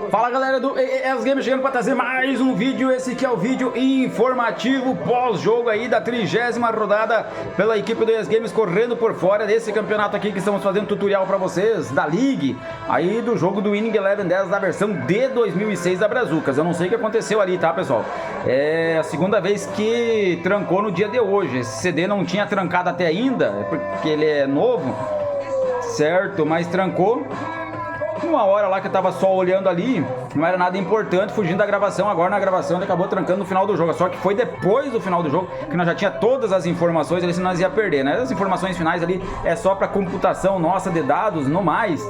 Fala galera do ES Games, chegando para trazer mais um vídeo. Esse aqui é o vídeo informativo pós-jogo aí da 30ª rodada pela equipe do ES Games, correndo por fora desse campeonato aqui que estamos fazendo tutorial para vocês da League, aí do jogo do Winning Eleven 10 da versão de 2006 da Brazucas. Eu não sei o que aconteceu ali, tá pessoal? É a segunda vez que trancou no dia de hoje. Esse CD não tinha trancado até ainda, porque ele é novo, certo? Mas trancou uma hora lá que eu tava só olhando ali, não era nada importante, fugindo da gravação. Agora na gravação ele acabou trancando no final do jogo. Só que foi depois do final do jogo que nós já tinha todas as informações ali, senão nós ia perder, né? As informações finais ali é só para computação nossa de dados, no mais.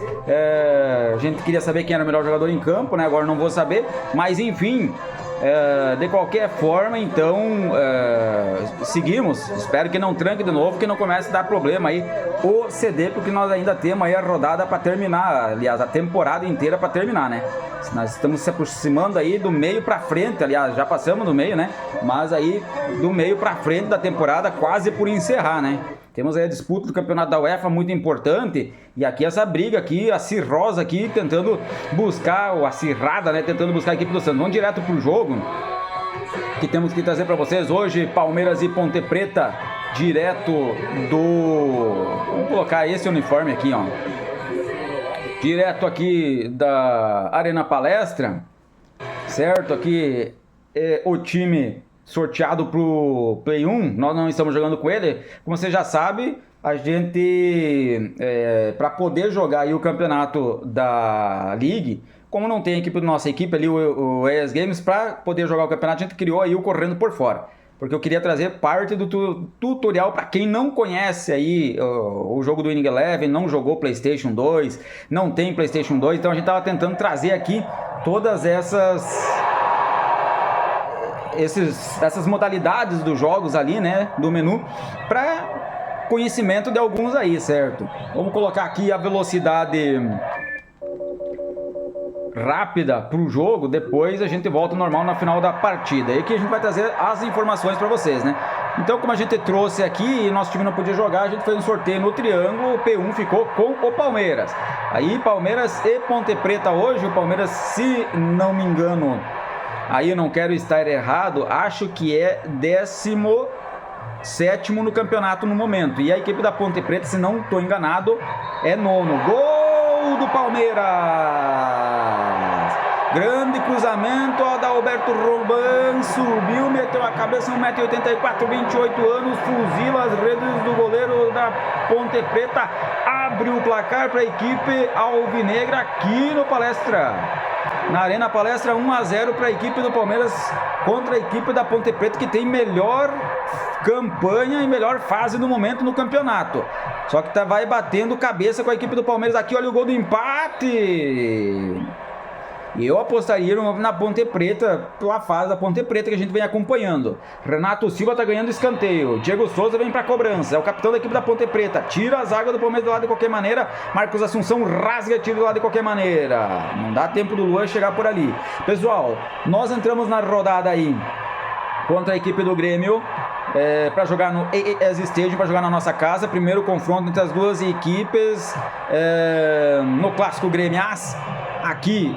A gente queria saber quem era o melhor jogador em campo, né? Agora não vou saber, mas enfim. De qualquer forma, então seguimos. Espero que não tranque de novo, que não comece a dar problema aí o CD, porque nós ainda temos aí a rodada para terminar, aliás, a temporada inteira para terminar, né? Nós estamos se aproximando aí do meio para frente, aliás, já passamos do meio, né? Mas aí do meio para frente da temporada, quase por encerrar, né? Temos aí a disputa do campeonato da UEFA, muito importante. E aqui essa briga aqui, acirrosa aqui, tentando buscar, ou acirrada, né? Tentando buscar a equipe do Santos. Vamos direto pro jogo, que temos que trazer para vocês hoje. Palmeiras e Ponte Preta, direto do... Vamos colocar esse uniforme aqui, ó. Direto aqui da Arena Palestra, certo? Aqui é o time sorteado pro Play 1, nós não estamos jogando com ele. Como você já sabe, a gente, para poder jogar aí o campeonato da League, como não tem a equipe da nossa equipe ali, o ES Games, para poder jogar o campeonato, a gente criou aí o Correndo por Fora. Porque eu queria trazer parte do tutorial para quem não conhece aí o jogo do Winning Eleven, não jogou PlayStation 2, não tem PlayStation 2, então a gente estava tentando trazer aqui todas essas modalidades dos jogos ali, né, do menu, para conhecimento de alguns aí, certo? Vamos colocar aqui a velocidade rápida para o jogo, depois a gente volta ao normal na final da partida. E aqui a gente vai trazer as informações para vocês, né? Então, como a gente trouxe aqui e nosso time não podia jogar, a gente fez um sorteio no triângulo. O P1 ficou com o Palmeiras. Aí Palmeiras e Ponte Preta hoje. O Palmeiras, se não me engano, aí eu não quero estar errado, acho que é 17º no campeonato no momento. E a equipe da Ponte Preta, se não estou enganado, é 9º. Gol do Palmeiras! Grande cruzamento, Adalberto Román subiu, meteu a cabeça, 1,84 m, 28 anos, fuzila as redes do goleiro da Ponte Preta, abre o placar para a equipe alvinegra aqui no Palestra. Na Arena Palestra, 1-0 para a equipe do Palmeiras contra a equipe da Ponte Preta, que tem melhor campanha e melhor fase no momento no campeonato. Só que vai batendo cabeça com a equipe do Palmeiras aqui. Olha o gol do empate. E eu apostaria na Ponte Preta, pela fase da Ponte Preta que a gente vem acompanhando. Renato Silva tá ganhando escanteio. Diego Souza vem pra cobrança. É o capitão da equipe da Ponte Preta. Tira a zaga do Palmeiras do lado de qualquer maneira. Marcos Assunção rasga, tira do lado de qualquer maneira. Não dá tempo do Luan chegar por ali. Pessoal, nós entramos na rodada aí contra a equipe do Grêmio. Para jogar no ES Stadium, para jogar na nossa casa. Primeiro confronto entre as duas equipes no clássico Grêmias. Aqui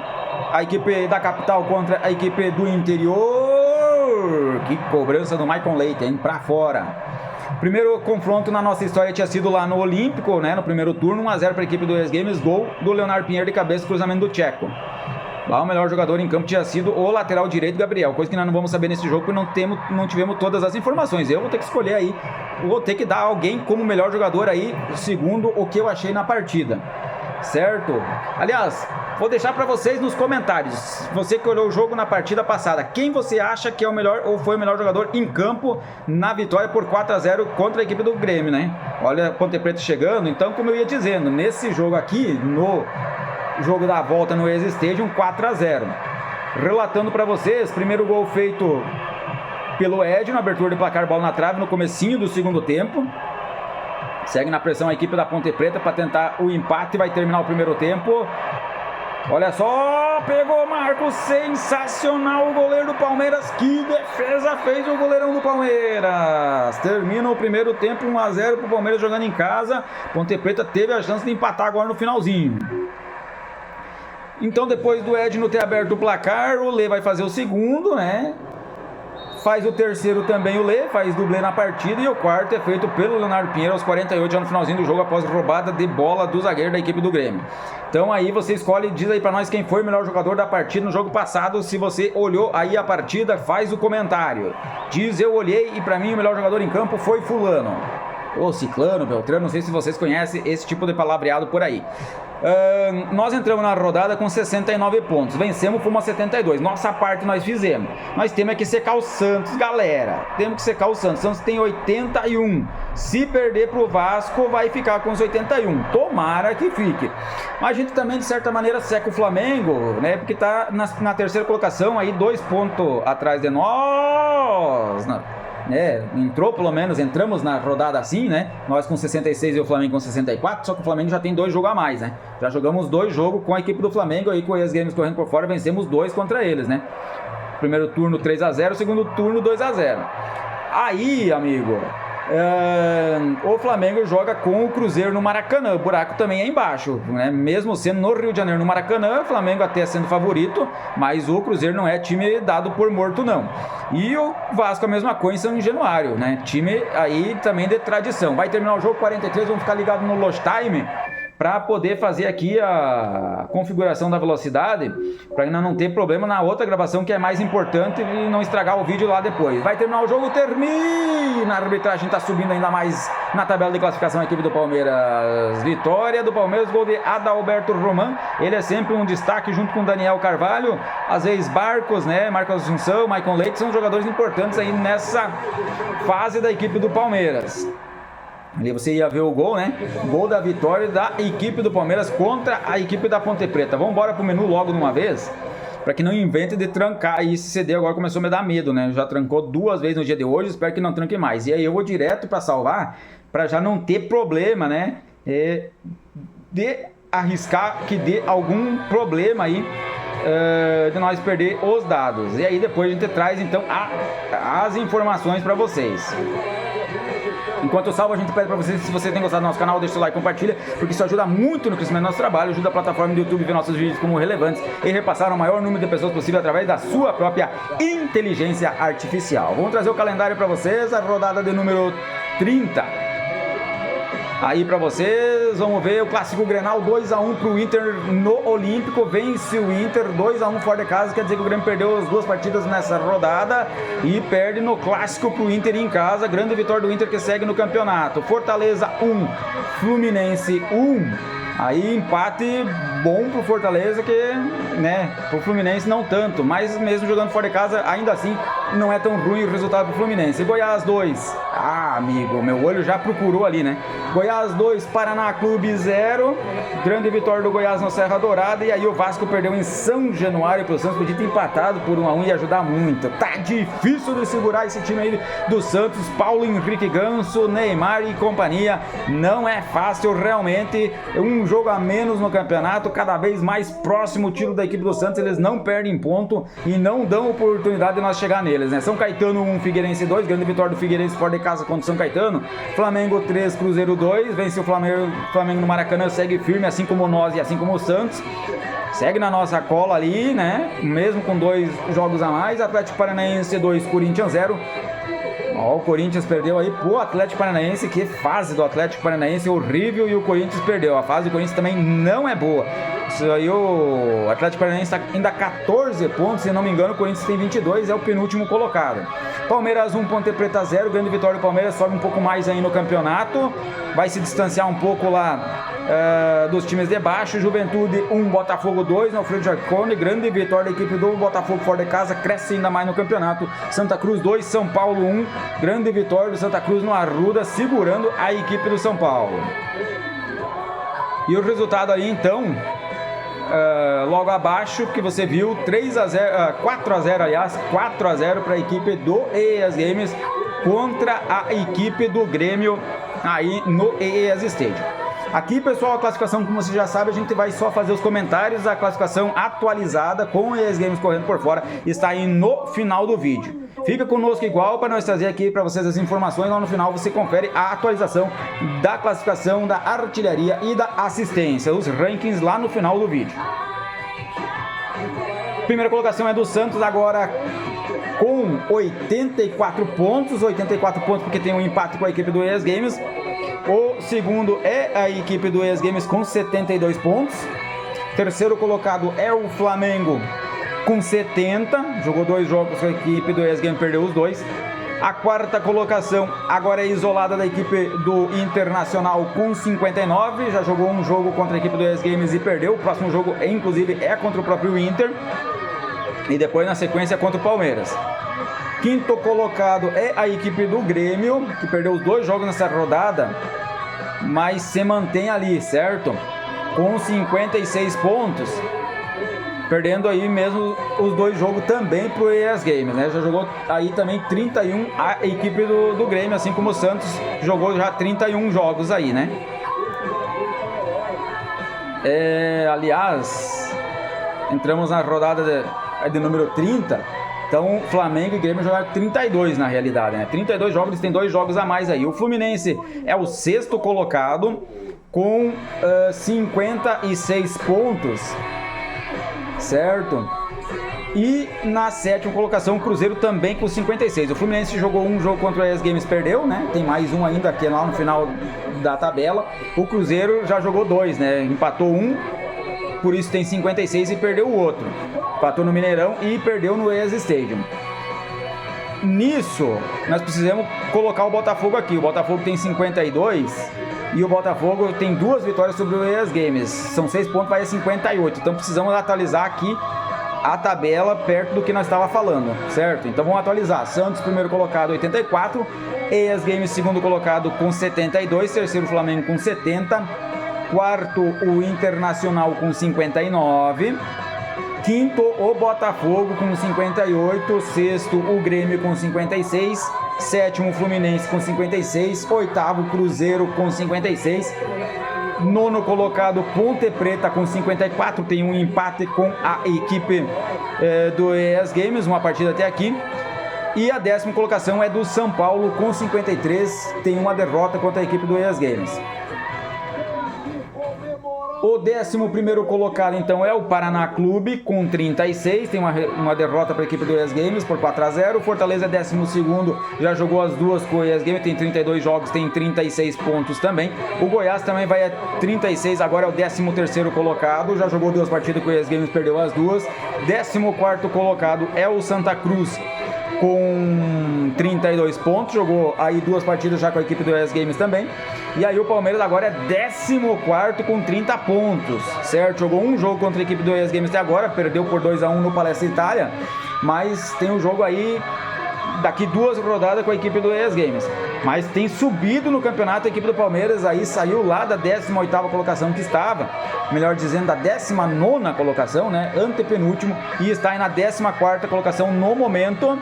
a equipe da capital contra a equipe do interior. Que cobrança do Maicon Leite, hein? Pra fora. Primeiro confronto na nossa história tinha sido lá no Olímpico, né? No primeiro turno, 1-0 para a equipe do ES Games. Gol do Leonardo Pinheiro de cabeça, cruzamento do Tcheco. Lá o melhor jogador em campo tinha sido o lateral direito Gabriel, coisa que nós não vamos saber nesse jogo, porque não tivemos todas as informações. Eu vou ter que escolher aí, vou ter que dar alguém como melhor jogador aí, segundo o que eu achei na partida, certo? Aliás, vou deixar para vocês nos comentários, você que olhou o jogo na partida passada, quem você acha que é o melhor ou foi o melhor jogador em campo na vitória por 4-0 contra a equipe do Grêmio, né? Olha a Ponte Preta chegando. Então, como eu ia dizendo, nesse jogo aqui, no jogo da volta no ES Stadium, 4-0. Relatando para vocês, primeiro gol feito pelo Ed, na abertura de placar, bola na trave no comecinho do segundo tempo. Segue na pressão a equipe da Ponte Preta para tentar o empate, vai terminar o primeiro tempo. Olha só, pegou Marcos, sensacional o goleiro do Palmeiras, que defesa fez o goleirão do Palmeiras. Termina o primeiro tempo, 1-0 para o Palmeiras jogando em casa. Ponte Preta teve a chance de empatar agora no finalzinho. Então depois do Edno ter aberto o placar, o Lê vai fazer o segundo, né? Faz o terceiro também o Lê, faz dublê na partida, e o quarto é feito pelo Leonardo Pinheiro aos 48, já no finalzinho do jogo, após roubada de bola do zagueiro da equipe do Grêmio. Então aí você escolhe, diz aí pra nós quem foi o melhor jogador da partida no jogo passado. Se você olhou aí a partida, faz o comentário. Diz: eu olhei e pra mim o melhor jogador em campo foi fulano, ou ciclano, beltrano, não sei se vocês conhecem esse tipo de palavreado por aí. Nós entramos na rodada com 69 pontos, vencemos, fomos a 72, nossa parte nós fizemos. Nós temos que secar o Santos, galera, temos que secar o Santos. O Santos tem 81, se perder pro Vasco vai ficar com os 81, tomara que fique. Mas a gente também de certa maneira seca o Flamengo, né, porque tá na terceira colocação, aí 2 pontos atrás de nós, entrou pelo menos, entramos na rodada assim, né? Nós com 66 e o Flamengo com 64, só que o Flamengo já tem 2 jogos a mais, né? Já jogamos 2 jogos com a equipe do Flamengo aí, com os Games correndo por fora, vencemos 2 contra eles, né? Primeiro turno 3-0, segundo turno 2-0. Aí, amigo, o Flamengo joga com o Cruzeiro no Maracanã. O buraco também é embaixo, né? Mesmo sendo no Rio de Janeiro, no Maracanã, o Flamengo até sendo favorito, mas o Cruzeiro não é time dado por morto, não. E o Vasco a mesma coisa em São Januário, né? Time aí também de tradição. Vai terminar o jogo 43, vamos ficar ligados no Lost Time para poder fazer aqui a configuração da velocidade, para ainda não ter problema na outra gravação, que é mais importante, e não estragar o vídeo lá depois. Vai terminar o jogo, termina! A arbitragem está subindo ainda mais na tabela de classificação, a equipe do Palmeiras. Vitória do Palmeiras, gol de Adalberto Roman. Ele é sempre um destaque junto com Daniel Carvalho, às vezes Barcos, né? Marcos Assunção, Maicon Leite, são jogadores importantes aí nessa fase da equipe do Palmeiras. Ali você ia ver o gol, né? Gol da vitória da equipe do Palmeiras contra a equipe da Ponte Preta. Vamos embora pro menu logo de uma vez, para que não invente de trancar. E esse CD agora começou a me dar medo, né? Já trancou 2 vezes no dia de hoje, espero que não tranque mais. E aí eu vou direto para salvar, para já não ter problema, né? De arriscar que dê algum problema aí, de nós perder os dados. E aí depois a gente traz então as informações para vocês. Enquanto eu salvo, a gente pede para vocês, se você tem gostado do nosso canal, deixa o like e compartilha, porque isso ajuda muito no crescimento do nosso trabalho, ajuda a plataforma do YouTube a ver nossos vídeos como relevantes e repassar o maior número de pessoas possível através da sua própria inteligência artificial. Vamos trazer o calendário para vocês, a rodada de número 30. Aí pra vocês, vamos ver o clássico Grenal, 2-1 pro Inter no Olímpico, vence o Inter 2-1 fora de casa, quer dizer que o Grêmio perdeu as 2 partidas nessa rodada e perde no clássico pro Inter em casa, grande vitória do Inter que segue no campeonato. Fortaleza 1, Fluminense 1. Aí empate bom pro Fortaleza, que, né, pro Fluminense não tanto, mas mesmo jogando fora de casa, ainda assim não é tão ruim o resultado pro Fluminense. Goiás 2, amigo, meu olho já procurou ali, né? Goiás 2, Paraná Clube 0, grande vitória do Goiás no Serra Dourada. E aí o Vasco perdeu em São Januário pro Santos, podia ter empatado por 1-1 e ajudar muito. Tá difícil de segurar esse time aí do Santos, Paulo Henrique Ganso, Neymar e companhia, não é fácil realmente. Um jogo a menos no campeonato, cada vez mais próximo o tiro da equipe do Santos, eles não perdem ponto e não dão oportunidade de nós chegar neles, né? São Caetano 1, Figueirense 2, grande vitória do Figueirense fora de casa contra o São Caetano. Flamengo 3, Cruzeiro 2, vence o Flamengo no Maracanã, segue firme, assim como nós e assim como o Santos. Segue na nossa cola ali, né? Mesmo com 2 jogos a mais. Atlético Paranaense 2, Corinthians 0. Ó, o Corinthians perdeu aí pro Atlético Paranaense. Que fase do Atlético Paranaense horrível, e o Corinthians perdeu. A fase do Corinthians também não é boa. Isso aí, o Atlético Paranaense está ainda 14 pontos, se não me engano. O Corinthians tem 22, é o penúltimo colocado. Palmeiras 1, Ponte Preta 0, grande vitória do Palmeiras, sobe um pouco mais aí no campeonato, vai se distanciar um pouco lá dos times de baixo. Juventude 1, Botafogo 2, Alfredo Jacone, grande vitória da equipe do Botafogo fora de casa, cresce ainda mais no campeonato. Santa Cruz 2, São Paulo 1, grande vitória do Santa Cruz no Arruda, segurando a equipe do São Paulo. E o resultado aí então, logo abaixo, que você viu, 4-0, aliás, 4-0 para a equipe do EAS Games contra a equipe do Grêmio aí no EAS Stadium. Aqui, pessoal, a classificação, como você já sabe, a gente vai só fazer os comentários. A classificação atualizada com o EAS Games correndo por fora está aí no final do vídeo. Fica conosco igual para nós trazer aqui para vocês as informações. Lá no final você confere a atualização da classificação, da artilharia e da assistência, os rankings lá no final do vídeo. Primeira colocação é do Santos agora com 84 pontos. 84 pontos porque tem um empate com a equipe do ES Games. O segundo é a equipe do ES Games com 72 pontos. Terceiro colocado é o Flamengo com 70. Jogou 2 jogos com a equipe do ES Games, perdeu os 2. A quarta colocação agora é isolada da equipe do Internacional com 59. Já jogou um jogo contra a equipe do ES Games e perdeu. O próximo jogo, inclusive, é contra o próprio Inter. E depois, na sequência, contra o Palmeiras. Quinto colocado é a equipe do Grêmio, que perdeu os 2 jogos nessa rodada, mas se mantém ali, certo? Com 56 pontos. Perdendo aí mesmo os 2 jogos também pro ES Games, né? Já jogou aí também 31 a equipe do Grêmio, assim como o Santos jogou já 31 jogos aí, né? Aliás, entramos na rodada de número 30, então Flamengo e Grêmio jogaram 32 na realidade, né? 32 jogos, eles têm 2 jogos a mais aí. O Fluminense é o 6º colocado com 56 pontos. Certo? E na 7ª colocação o Cruzeiro também com 56. O Fluminense jogou um jogo contra o ES Games, perdeu, né? Tem mais um ainda aqui lá no final da tabela. O Cruzeiro já jogou 2, né? Empatou um, por isso tem 56 e perdeu o outro. Empatou no Mineirão e perdeu no ES Stadium. Nisso, nós precisamos colocar o Botafogo aqui. O Botafogo tem 52 e o Botafogo tem 2 vitórias sobre o ES Games. São 6 pontos, vai a 58. Então precisamos atualizar aqui a tabela perto do que nós estávamos falando, certo? Então vamos atualizar. Santos, primeiro colocado, 84. ES Games, segundo colocado, com 72. Terceiro, Flamengo, com 70. Quarto, o Internacional, com 59. Quinto, o Botafogo com 58. Sexto, o Grêmio com 56. Sétimo, o Fluminense com 56. Oitavo, Cruzeiro com 56. Nono colocado, Ponte Preta com 54. Tem um empate com a equipe do ES Games, uma partida até aqui. E a 10ª colocação é do São Paulo com 53. Tem uma derrota contra a equipe do ES Games. O 11º colocado, então, é o Paraná Clube, com 36. Tem uma derrota para a equipe do ES Games por 4-0. O Fortaleza é 12º, já jogou as 2 com o ES Games, tem 32 jogos, tem 36 pontos também. O Goiás também vai a 36, agora é o 13º colocado. Já jogou 2 partidas com o ES Games, perdeu as 2. 14º colocado é o Santa Cruz, com 32 pontos, jogou aí 2 partidas já com a equipe do ES Games também. E aí o Palmeiras agora é 14º com 30 pontos, certo? Jogou um jogo contra a equipe do ES Games até agora, perdeu por 2-1 no Palestra Itália, mas tem um jogo aí daqui 2 rodadas com a equipe do ES Games. Mas tem subido no campeonato a equipe do Palmeiras, aí saiu lá da 18ª colocação que estava, melhor dizendo, da 19ª colocação, né? Antepenúltimo, e está aí na 14ª colocação no momento,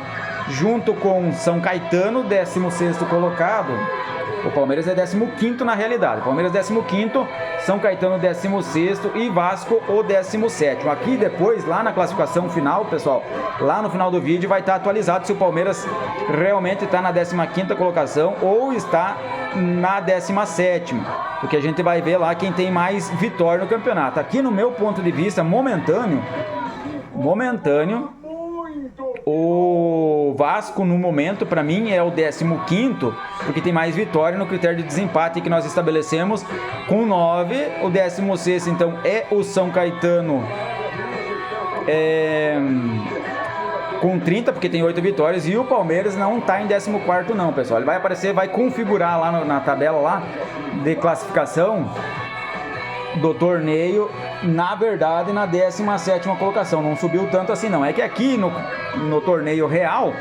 junto com São Caetano, 16º colocado. O Palmeiras é 15º na realidade. Palmeiras 15º, São Caetano 16º e Vasco o 17º. Aqui depois, lá na classificação final, pessoal, lá no final do vídeo vai estar atualizado se o Palmeiras realmente está na 15ª colocação ou está na 17ª. Porque a gente vai ver lá quem tem mais vitória no campeonato. Aqui no meu ponto de vista, momentâneo, o Vasco no momento para mim é o 15º, porque tem mais vitória no critério de desempate que nós estabelecemos com 9. O 16º então é o São Caetano com 30, porque tem 8 vitórias, e o Palmeiras não está em 14º não, pessoal. Ele vai aparecer, vai configurar lá na tabela lá de classificação do torneio, na verdade, na 17ª colocação. Não subiu tanto assim não. É que aqui no torneio real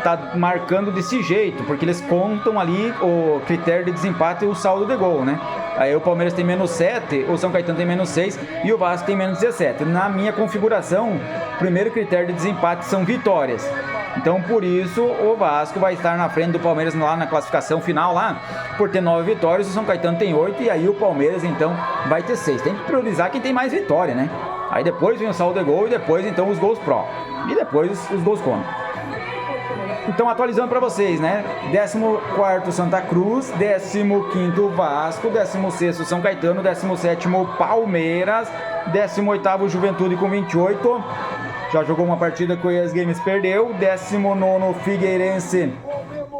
tá marcando desse jeito, porque eles contam ali o critério de desempate e o saldo de gol, né? Aí o Palmeiras tem -7, o São Caetano tem -6 e o Vasco tem -17. Na minha configuração, o primeiro critério de desempate são vitórias. Então, por isso, o Vasco vai estar na frente do Palmeiras lá na classificação final lá, por ter 9 vitórias, o São Caetano tem 8, e aí o Palmeiras, então, vai ter 6. Tem que priorizar quem tem mais vitória, né? Aí depois vem o saldo de gol e depois, então, os gols pró. E depois os gols contra. Então, atualizando para vocês, né? 14º Santa Cruz, 15º Vasco, 16º São Caetano, 17º Palmeiras, 18º Juventude com 28. Já jogou uma partida com o ES Games, perdeu. 19º Figueirense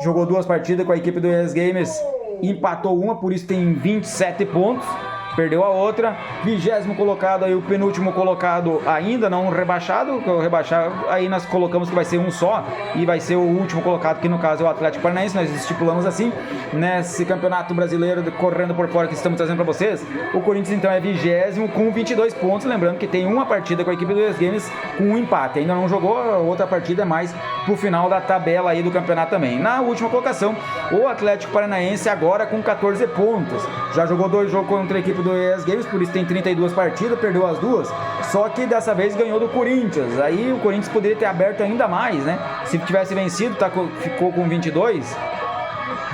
jogou 2 partidas com a equipe do ES Games, empatou uma, por isso tem 27 pontos. Perdeu a outra. 20º colocado aí, o penúltimo colocado ainda não rebaixado. Rebaixar aí nós colocamos que vai ser um só e vai ser o último colocado, que no caso é o Atlético Paranaense. Nós estipulamos assim nesse campeonato brasileiro correndo por fora que estamos trazendo para vocês. O Corinthians então é 20º com 22 pontos, lembrando que tem uma partida com a equipe do ES Games com um empate, ainda não jogou. A outra partida é mais pro final da tabela aí do campeonato também. Na última colocação, o Atlético Paranaense agora com 14 pontos. Já jogou 2 jogos contra a equipe do ES Games, por isso tem 32 partidas, perdeu as 2, só que dessa vez ganhou do Corinthians. Aí o Corinthians poderia ter aberto ainda mais, né? Se tivesse vencido, ficou com 22,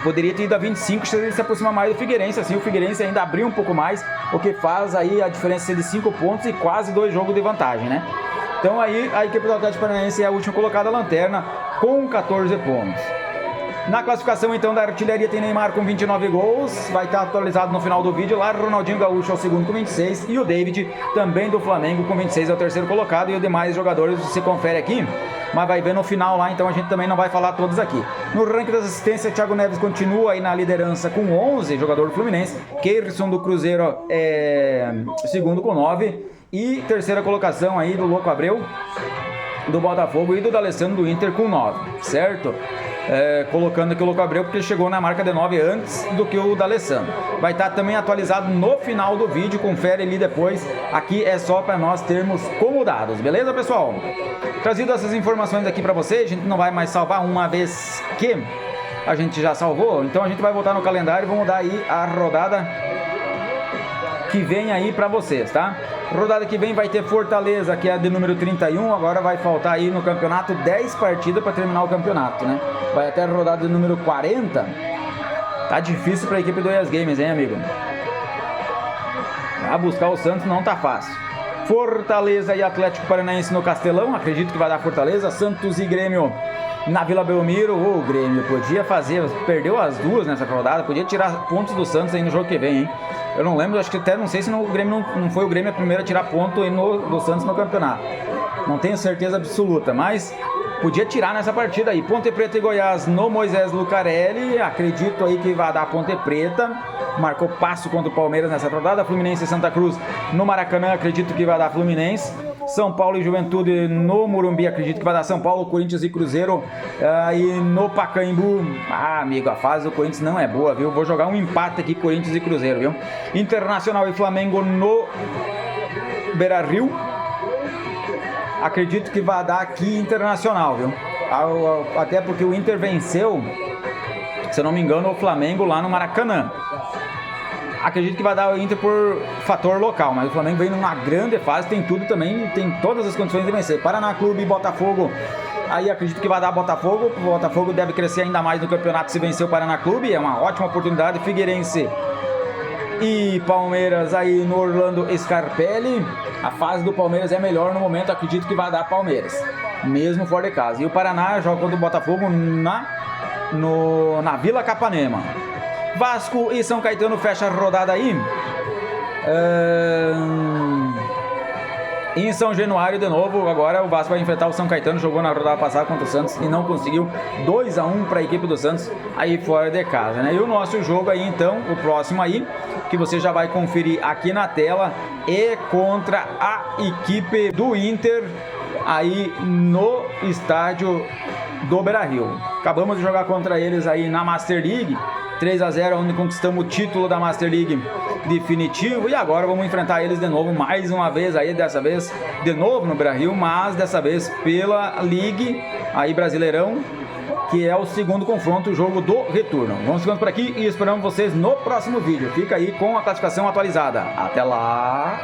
poderia ter ido a 25, se aproximar mais do Figueirense. Assim o Figueirense ainda abriu um pouco mais, o que faz aí a diferença de 5 pontos e quase 2 jogos de vantagem, né? Então aí a equipe do Atlético Paranaense é a última colocada, a lanterna, com 14 pontos. Na classificação então da artilharia tem Neymar com 29 gols, vai estar atualizado no final do vídeo lá. Ronaldinho Gaúcho é o segundo com 26 e o David, também do Flamengo, com 26 é o terceiro colocado. E os demais jogadores você confere aqui, mas vai ver no final lá, então a gente também não vai falar todos aqui. No ranking das assistências, Thiago Neves continua aí na liderança com 11, jogador do Fluminense. Keirson do Cruzeiro é segundo com 9 e terceira colocação aí do Louco Abreu do Botafogo e do D'Alessandro do Inter com 9, certo? Colocando aqui o Louco Abreu porque chegou na marca de 9 antes do que o D'Alessandro. Vai estar também atualizado no final do vídeo, confere ali depois. Aqui é só para nós termos como dados, beleza, pessoal? Trazido essas informações aqui para vocês, a gente não vai mais salvar uma vez que a gente já salvou, então a gente vai voltar no calendário e vamos dar aí a rodada que vem aí para vocês, tá? Rodada que vem vai ter Fortaleza, que é a de número 31, agora vai faltar aí no campeonato 10 partidas para terminar o campeonato, né? Vai até a rodada de número 40. Tá difícil para a equipe do ES Games, hein, amigo? A buscar o Santos não tá fácil. Fortaleza e Atlético Paranaense no Castelão, acredito que vai dar Fortaleza. Santos e Grêmio na Vila Belmiro. O Grêmio podia fazer, perdeu as 2 nessa rodada, podia tirar pontos do Santos aí no jogo que vem, hein? Eu não lembro, acho que até não sei se o Grêmio não foi o Grêmio a primeira a tirar ponto aí do Santos no campeonato. Não tenho certeza absoluta, mas podia tirar nessa partida aí. Ponte Preta e Goiás no Moisés Lucarelli, acredito aí que vai dar Ponte Preta. Marcou passo contra o Palmeiras nessa rodada. Fluminense e Santa Cruz no Maracanã, acredito que vai dar Fluminense. São Paulo e Juventude no Morumbi, acredito que vai dar São Paulo. Corinthians e Cruzeiro aí no Pacaembu. Amigo, a fase do Corinthians não é boa, viu? Vou jogar um empate aqui, Corinthians e Cruzeiro, viu? Internacional e Flamengo no Beira-Rio, acredito que vai dar aqui Internacional, viu? Até porque o Inter venceu, se eu não me engano, o Flamengo lá no Maracanã. Acredito que vai dar o Inter por fator local, mas o Flamengo vem numa grande fase, tem tudo também, tem todas as condições de vencer. Paraná Clube e Botafogo, aí acredito que vai dar Botafogo. O Botafogo deve crescer ainda mais no campeonato se vencer o Paraná Clube, é uma ótima oportunidade. Figueirense e Palmeiras aí no Orlando Scarpelli. A fase do Palmeiras é melhor no momento, acredito que vai dar Palmeiras, mesmo fora de casa. E o Paraná joga contra o Botafogo na Vila Capanema. Vasco e São Caetano fecha a rodada aí. Em São Januário de novo, agora o Vasco vai enfrentar o São Caetano, jogou na rodada passada contra o Santos e não conseguiu. 2-1 para a equipe do Santos aí fora de casa, né? E o nosso jogo aí então, o próximo aí, que você já vai conferir aqui na tela, é contra a equipe do Inter aí no estádio do Beira-Rio. Acabamos de jogar contra eles aí na Master League 3-0, onde conquistamos o título da Master League definitivo, e agora vamos enfrentar eles de novo, mais uma vez aí, dessa vez de novo no Beira-Rio, mas dessa vez pela League aí Brasileirão, que é o segundo confronto, o jogo do retorno. Vamos ficando por aqui e esperamos vocês no próximo vídeo. Fica aí com a classificação atualizada. Até lá!